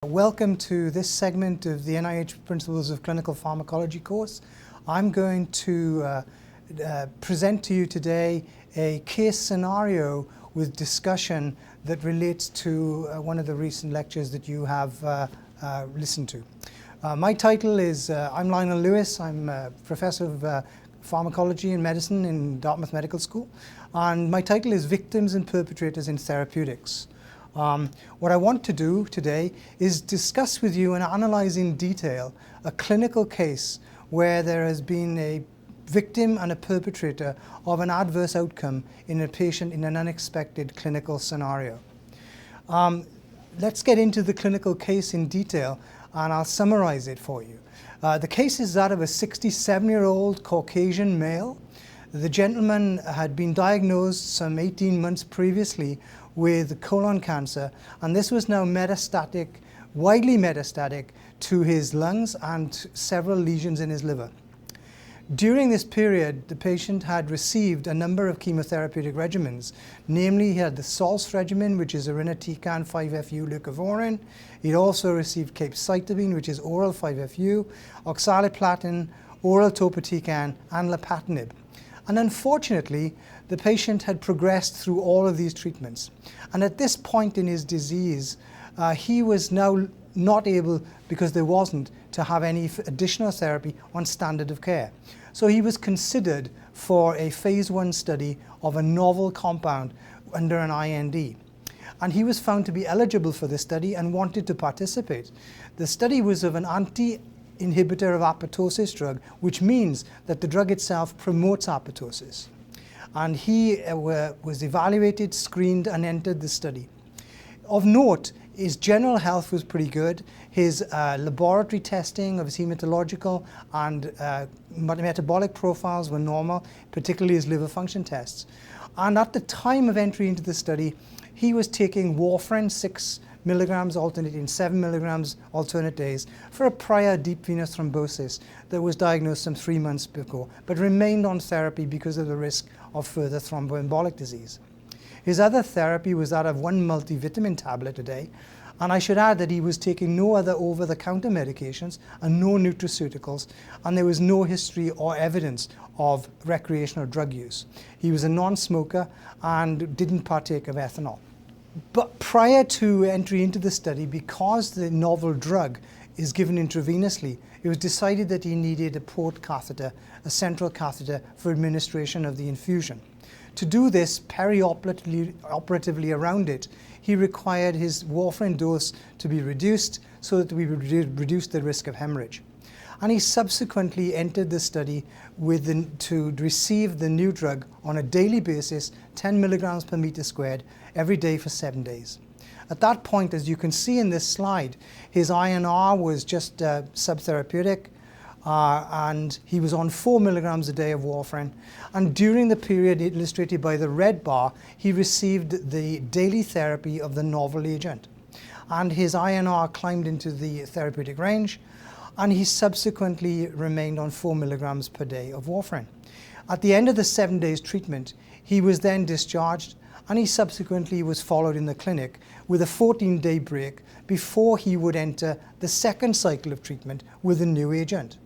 Welcome to this segment of the NIH Principles of Clinical Pharmacology course. I'm going to present to you today a case scenario with discussion that relates to one of the recent lectures that you have listened to. My title is, I'm Lionel Lewis. I'm a professor of pharmacology and medicine in Dartmouth Medical School. And my title is Victims and Perpetrators in Therapeutics. What I want to do today is discuss with you and analyze in detail a clinical case where there has been a victim and a perpetrator of an adverse outcome in a patient in an unexpected clinical scenario. Let's get into the clinical case in detail and I'll summarize it for you. The case is that of a 67-year-old Caucasian male. The gentleman had been diagnosed some 18 months previously with colon cancer, and this was now metastatic, widely metastatic to his lungs and several lesions in his liver. During this period, the patient had received a number of chemotherapeutic regimens. Namely, he had the SALS regimen, which is irinotecan 5-FU leucovorin. He'd also received capecitabine, which is oral 5-FU, oxaliplatin, oral topotecan, and lapatinib. And unfortunately, the patient had progressed through all of these treatments. And at this point in his disease, he was now not able, because there wasn't, to have any additional therapy on standard of care. So he was considered for a phase 1 study of a novel compound under an IND. And he was found to be eligible for this study and wanted to participate. The study was of an anti-inhibitor of apoptosis drug, which means that the drug itself promotes apoptosis. And he was evaluated, screened, and entered the study. Of note, his general health was pretty good. His laboratory testing of his hematological and metabolic profiles were normal, particularly his liver function tests. And at the time of entry into the study, he was taking warfarin 6 milligrams alternating 7 milligrams alternate days for a prior deep venous thrombosis that was diagnosed some 3 months before, but remained on therapy because of the risk of further thromboembolic disease. His other therapy was that of 1 multivitamin tablet a day, and I should add that he was taking no other over-the-counter medications and no nutraceuticals, and there was no history or evidence of recreational drug use. He was a non-smoker and didn't partake of ethanol. But prior to entry into the study, because the novel drug is given intravenously, it was decided that he needed a port catheter, a central catheter for administration of the infusion. To do this perioperatively around it, he required his warfarin dose to be reduced so that we would reduce the risk of hemorrhage. And he subsequently entered the study to receive the new drug on a daily basis, 10 milligrams per meter squared, every day for 7 days. At that point, as you can see in this slide, his INR was just subtherapeutic, and he was on 4 milligrams a day of warfarin. And during the period illustrated by the red bar, he received the daily therapy of the novel agent. And his INR climbed into the therapeutic range, and he subsequently remained on 4 milligrams per day of warfarin. At the end of the 7 days treatment, he was then discharged, and he subsequently was followed in the clinic with a 14-day break before he would enter the second cycle of treatment with a new agent.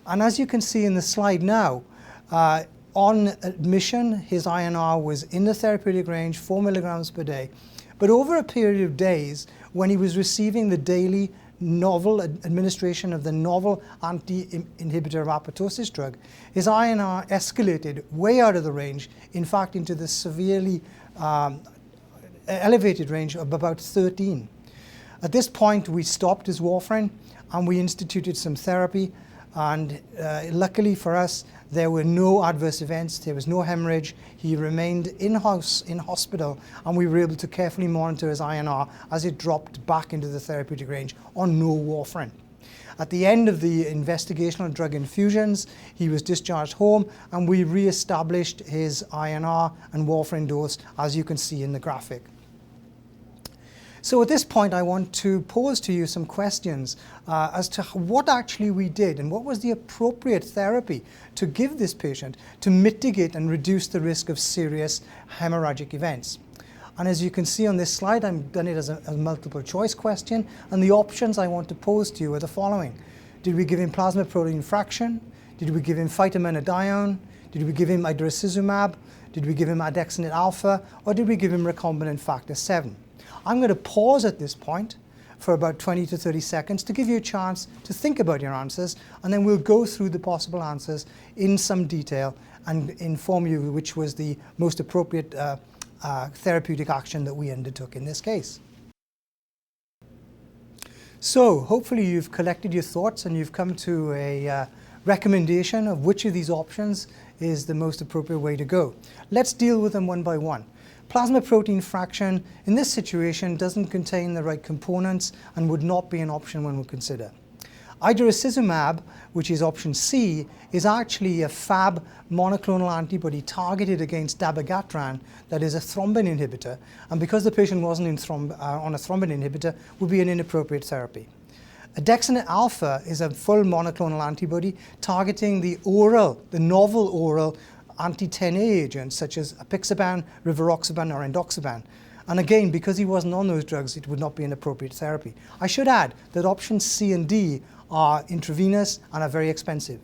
And as you can see in the slide now, on admission, his INR was in the therapeutic range, 4 milligrams per day. But over a period of days, when he was receiving the daily novel administration of the novel anti-inhibitor of apoptosis drug, his INR escalated way out of the range, in fact into the severely elevated range of about 13. At this point, we stopped his warfarin and we instituted some therapy, and luckily for us, there were no adverse events, there was no hemorrhage. He remained in hospital, and we were able to carefully monitor his INR as it dropped back into the therapeutic range on no warfarin. At the end of the investigational drug infusions, he was discharged home, and we re-established his INR and warfarin dose, as you can see in the graphic. So at this point, I want to pose to you some questions as to what actually we did and what was the appropriate therapy to give this patient to mitigate and reduce the risk of serious hemorrhagic events. And as you can see on this slide, I've done it as a multiple choice question. And the options I want to pose to you are the following. Did we give him plasma protein fraction? Did we give him phytomenadione? Did we give him idarucizumab? Did we give him andexanet alpha? Or did we give him recombinant factor 7? I'm going to pause at this point for about 20 to 30 seconds to give you a chance to think about your answers, and then we'll go through the possible answers in some detail and inform you which was the most appropriate therapeutic action that we undertook in this case. So hopefully you've collected your thoughts and you've come to a recommendation of which of these options is the most appropriate way to go. Let's deal with them one by one. Plasma protein fraction in this situation doesn't contain the right components and would not be an option one would consider. Idarucizumab, which is option C, is actually a Fab monoclonal antibody targeted against dabigatran that is a thrombin inhibitor, and because the patient wasn't on a thrombin inhibitor, would be an inappropriate therapy. Andexanet alpha is a full monoclonal antibody targeting the novel oral anti-10A agents such as apixaban, rivaroxaban, or endoxaban. And again, because he wasn't on those drugs, it would not be an appropriate therapy. I should add that options C and D are intravenous and are very expensive.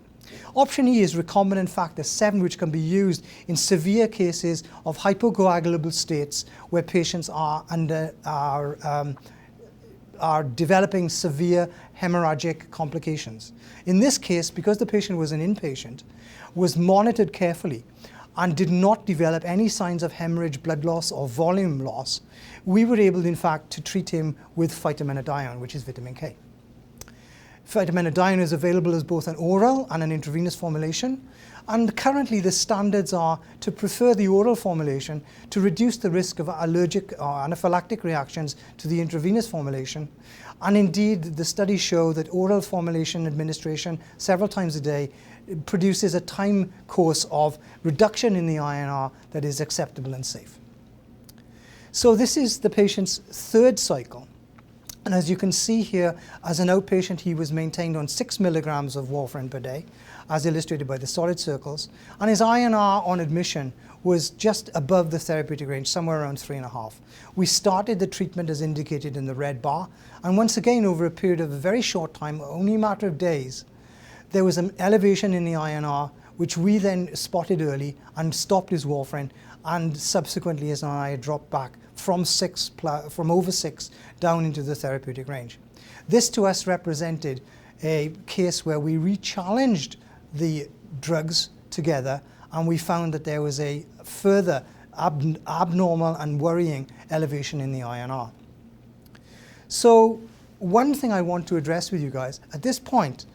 Option E is recombinant factor 7, which can be used in severe cases of hypocoagulable states where patients are developing severe hemorrhagic complications. In this case, because the patient was an inpatient, was monitored carefully and did not develop any signs of hemorrhage, blood loss, or volume loss, we were able, in fact, to treat him with phytomenadione, which is vitamin K. Phytomenadione is available as both an oral and an intravenous formulation, and currently the standards are to prefer the oral formulation to reduce the risk of allergic or anaphylactic reactions to the intravenous formulation. And indeed, the studies show that oral formulation administration several times a day produces a time course of reduction in the INR that is acceptable and safe. So this is the patient's third cycle. And as you can see here, as an outpatient, he was maintained on 6 milligrams of warfarin per day, as illustrated by the solid circles. And his INR on admission was just above the therapeutic range, somewhere around 3.5. We started the treatment as indicated in the red bar. And once again, over a period of a very short time, only a matter of days, there was an elevation in the INR, which we then spotted early and stopped his warfarin, and subsequently his INR dropped back from over 6 down into the therapeutic range. This to us represented a case where we re-challenged the drugs together, and we found that there was a further abnormal and worrying elevation in the INR. So one thing I want to address with you guys at this point,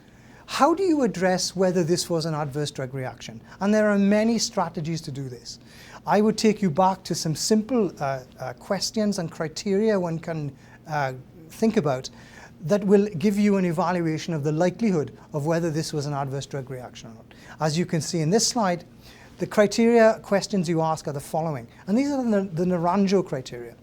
how do you address whether this was an adverse drug reaction? And there are many strategies to do this. I would take you back to some simple questions and criteria one can think about that will give you an evaluation of the likelihood of whether this was an adverse drug reaction or not. As you can see in this slide, the criteria questions you ask are the following. And these are the Naranjo criteria.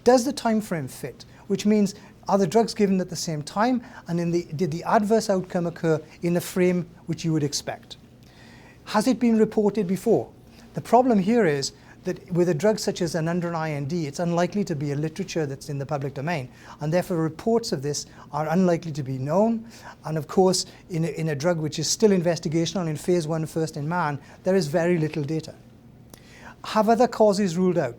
Does the time frame fit? Which means, are the drugs given at the same time, and did the adverse outcome occur in the frame which you would expect? Has it been reported before? The problem here is that with a drug such as under an IND, it's unlikely to be a literature that's in the public domain, and therefore reports of this are unlikely to be known. And of course, in a drug which is still investigational in phase 1, first in man, there is very little data. Have other causes ruled out?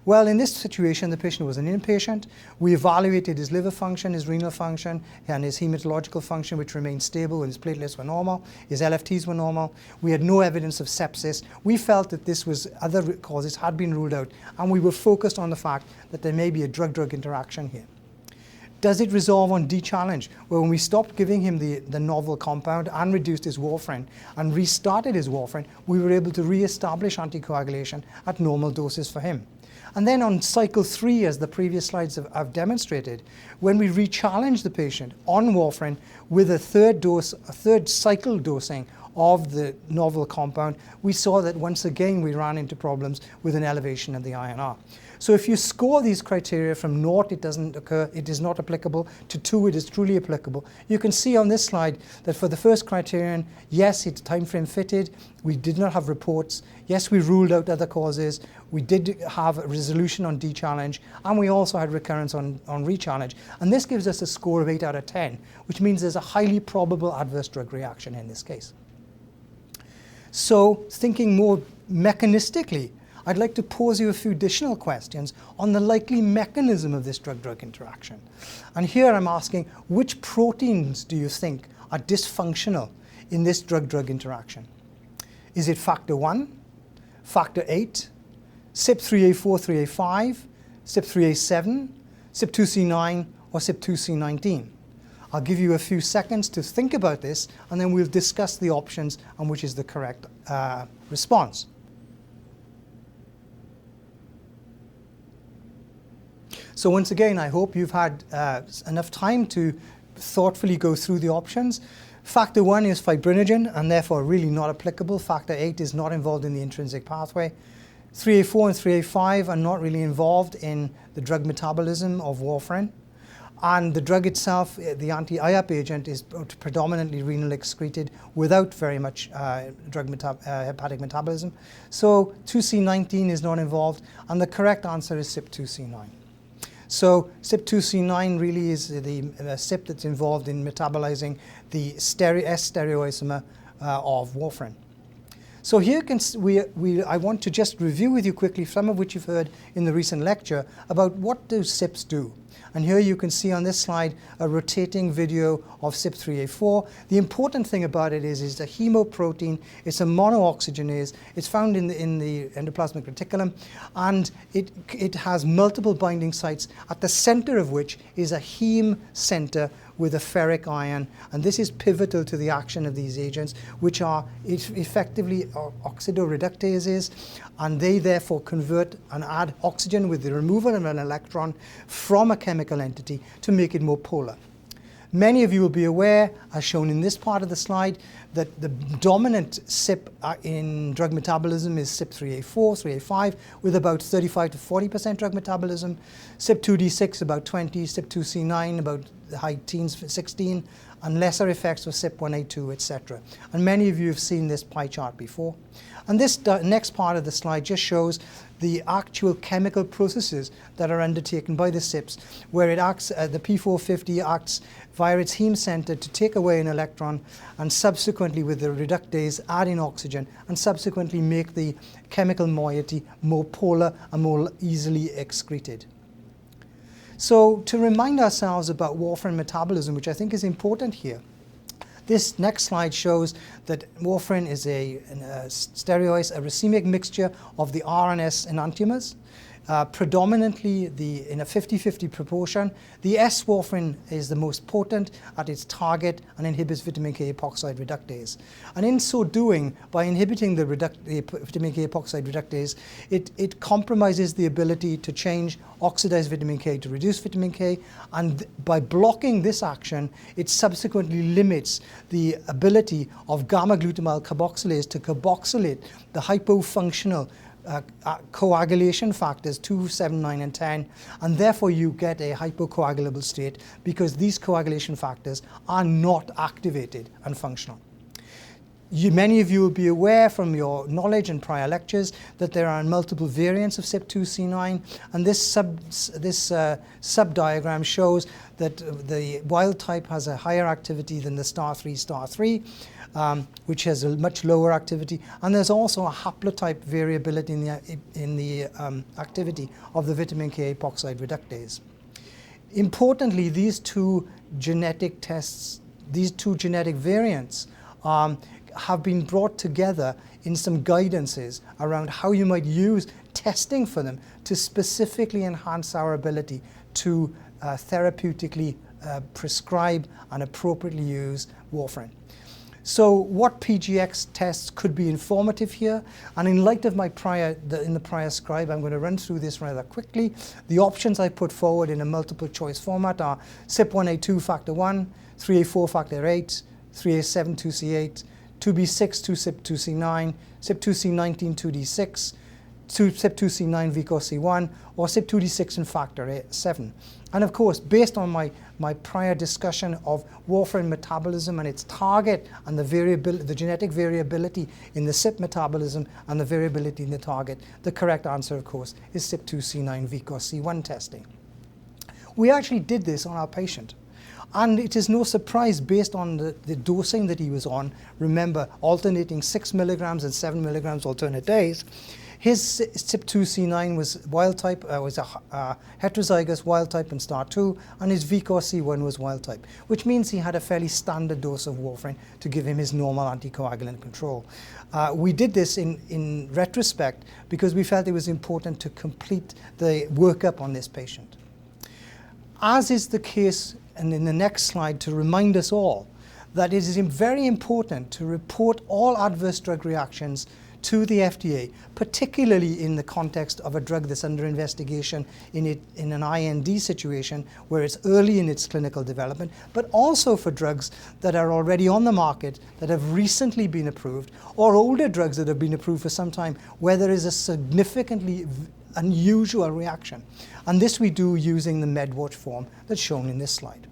Well, in this situation, the patient was an inpatient. We evaluated his liver function, his renal function, and his hematological function, which remained stable, and his platelets were normal, his LFTs were normal. We had no evidence of sepsis. We felt that other causes had been ruled out, and we were focused on the fact that there may be a drug-drug interaction here. Does it resolve on de-challenge? Well, when we stopped giving him the novel compound and reduced his warfarin and restarted his warfarin, we were able to re-establish anticoagulation at normal doses for him. And then on cycle 3, as the previous slides have demonstrated, when we re-challenged the patient on warfarin with a third cycle dosing of the novel compound, we saw that once again we ran into problems with an elevation of the INR. So if you score these criteria from 0, it doesn't occur, it is not applicable, to 2, it is truly applicable. You can see on this slide that for the first criterion, yes, it's time frame fitted, we did not have reports, yes, we ruled out other causes, we did have a resolution on D-challenge, and we also had recurrence on re-challenge. And this gives us a score of 8 out of 10, which means there's a highly probable adverse drug reaction in this case. So thinking more mechanistically, I'd like to pose you a few additional questions on the likely mechanism of this drug-drug interaction. And here I'm asking, which proteins do you think are dysfunctional in this drug-drug interaction? Is it factor 1, factor 8, CYP3A4, 3A5, CYP3A7, CYP2C9, or CYP2C19? I'll give you a few seconds to think about this, and then we'll discuss the options and which is the correct response. So once again, I hope you've had enough time to thoughtfully go through the options. Factor 1 is fibrinogen, and therefore really not applicable. Factor 8 is not involved in the intrinsic pathway. 3A4 and 3A5 are not really involved in the drug metabolism of warfarin. And the drug itself, the anti-IAP agent, is predominantly renal excreted without very much hepatic metabolism. So 2C19 is not involved, and the correct answer is CYP2C9. So CYP2C9 really is the CYP that's involved in metabolizing the S-stereoisomer of warfarin. So here I want to just review with you quickly some of which you've heard in the recent lecture about what do CYPs do. And here you can see on this slide a rotating video of CYP3A4. The important thing about it is it's a hemoprotein, it's a monooxygenase, it's found in the endoplasmic reticulum, and it has multiple binding sites, at the center of which is a heme center with a ferric ion, and this is pivotal to the action of these agents, which are effectively oxidoreductases, and they therefore convert and add oxygen with the removal of an electron from a chemical entity to make it more polar. Many of you will be aware, as shown in this part of the slide, that the dominant CYP in drug metabolism is CYP3A4, 3A5, with about 35 to 40% drug metabolism, CYP2D6 about 20, CYP2C9 about the high teens, 16, and lesser effects for CYP1A2, etc. And many of you have seen this pie chart before. And this next part of the slide just shows the actual chemical processes that are undertaken by the CYPs, where it acts, the P450 acts via its heme center to take away an electron, and subsequently with the reductase add in oxygen, and subsequently make the chemical moiety more polar and more easily excreted. So to remind ourselves about warfarin metabolism, which I think is important here, this next slide shows that warfarin is a racemic mixture of the R and S enantiomers. Predominantly in a 50-50 proportion. The S-warfarin is the most potent at its target and inhibits vitamin K epoxide reductase. And in so doing, by inhibiting the vitamin K epoxide reductase, it compromises the ability to change oxidized vitamin K to reduce vitamin K, and by blocking this action, it subsequently limits the ability of gamma-glutamyl carboxylase to carboxylate the hypofunctional coagulation factors 2, 7, 9, and 10, and therefore you get a hypocoagulable state because these coagulation factors are not activated and functional. Many of you will be aware from your knowledge and prior lectures that there are multiple variants of CYP2C9, and this sub-diagram shows that the wild type has a higher activity than the star 3, which has a much lower activity, and there's also a haplotype variability in the activity of the vitamin K epoxide reductase. Importantly, these two genetic variants have been brought together in some guidances around how you might use testing for them to specifically enhance our ability to therapeutically prescribe and appropriately use warfarin. So what PGX tests could be informative here? And in light of my in the prior scribe, I'm going to run through this rather quickly. The options I put forward in a multiple choice format are CYP1A2 factor 1, 3A4 factor 8, 3A7 2C8, 2B6 to CYP2C9, CYP2C19 2D6, CYP2C9 VCOC1, or CYP2D6 and factor 7. And of course, based on my prior discussion of warfarin metabolism and its target and the genetic variability in the CYP metabolism and the variability in the target, the correct answer, of course, is CYP2C9 VCOC1 testing. We actually did this on our patient. And it is no surprise based on the dosing that he was on, remember, alternating 6 milligrams and 7 milligrams alternate days. His CYP2C9 was wild type, was a heterozygous wild type in STAR2, and his VCOC1 was wild type, which means he had a fairly standard dose of warfarin to give him his normal anticoagulant control. We did this in retrospect because we felt it was important to complete the workup on this patient. As is the case, and in the next slide, to remind us all that it is very important to report all adverse drug reactions to the FDA, particularly in the context of a drug that's under investigation in an IND situation where it's early in its clinical development, but also for drugs that are already on the market, that have recently been approved, or older drugs that have been approved for some time, where there is a significantly unusual reaction. And this we do using the MedWatch form that's shown in this slide.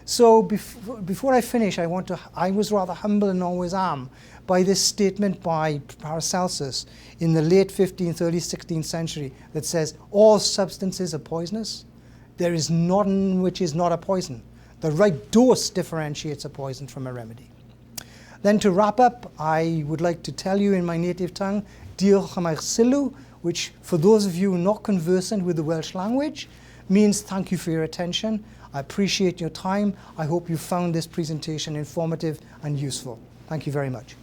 So before I finish, I was rather humble and always am by this statement by Paracelsus in the late 15th, early 16th century that says, all substances are poisonous. There is none which is not a poison. The right dose differentiates a poison from a remedy. Then to wrap up, I would like to tell you in my native tongue, Diolch am eich sylw, which for those of you not conversant with the Welsh language, means thank you for your attention. I appreciate your time. I hope you found this presentation informative and useful. Thank you very much.